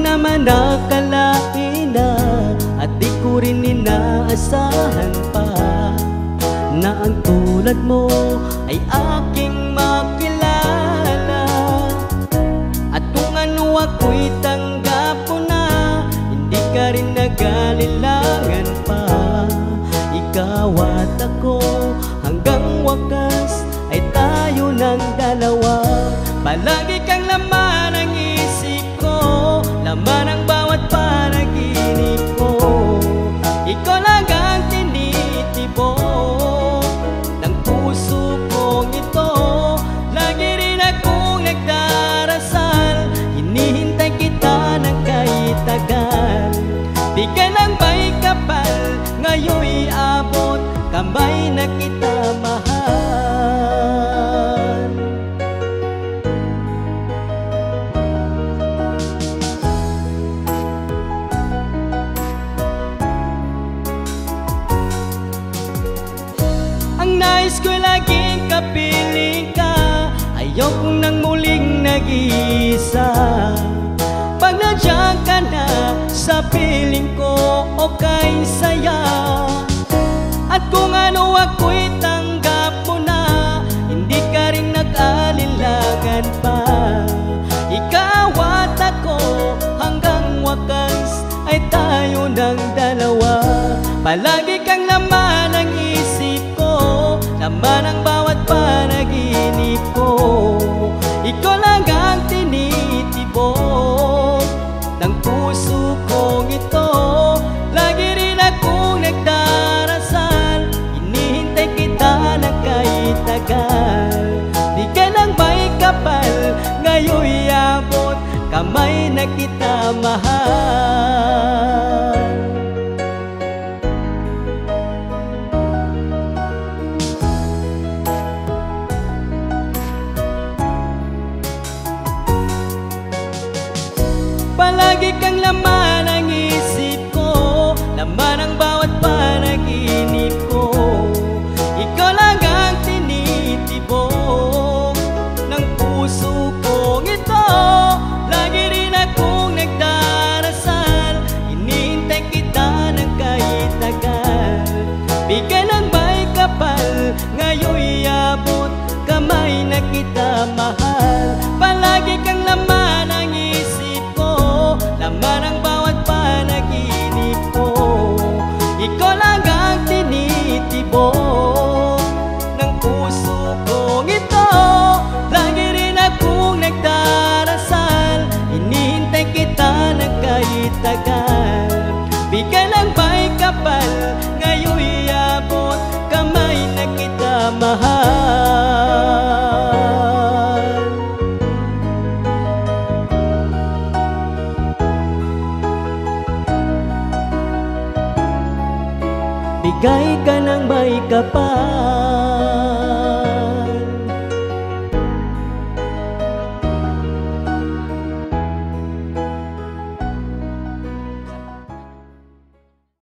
naman akalain na, at di ko rin inaasahan pa, na ang tulad mo ay aking makilala. At kung ano ako'y tanggap ko na, hindi ka rin nag-alilangan pa. Ikaw at ako hanggang wakas ay tayo ng dalawa. Palagi kang laman ng isip ko, laman ang bawat panaginip ko. Ikaw lang ang tinitibok ng puso kong ito. Lagi rin akong nagdarasal, hinihintay kita ng kahit tagal. Bigay ng may kapal, ngayon'y abot, kamay na kita mahal. Ang nais ko'y laging kapiling ka, ayaw kong nang muling nag-iisa. Pag nandiyan ka na sa piling ko, okay saya. At kung ano ako'y tanggap mo na, hindi ka rin nag-alilangan pa. Ikaw at ako hanggang wakas ay tayo ng dalawa. Palagi kang laman ng isip ko, laman ang bawat panaginip ko. Ikaw lang ang tinitibok ng puso kong ito. Lagi rin akong nagdarasal, hinihintay kita ng kahit tagal. Di ka lang may kapal, ngayon'y abot, kamay na kita mahal. Palagi kang laman ang isip ko, laman ang bawat panaginip ko. Ikaw lang ang tinitibok ng puso kong ito. Lagi rin akong nagdarasal, hinihintay kita ng kahit tagal. Bigay ng may kapal, ngayon'y abot, kamay na kita mahal. Palagi kang laman ang isip ko, laman ang bawat panaginip ko. Ikaw lang ang tinitibok ng puso kong ito. Lagi rin akong nagdarasal, hinihintay kita ng kahit tagal. Bigay ng may kapal, ngayon'y abot, kamay na kita mahal. Bigay ka ng may kapal,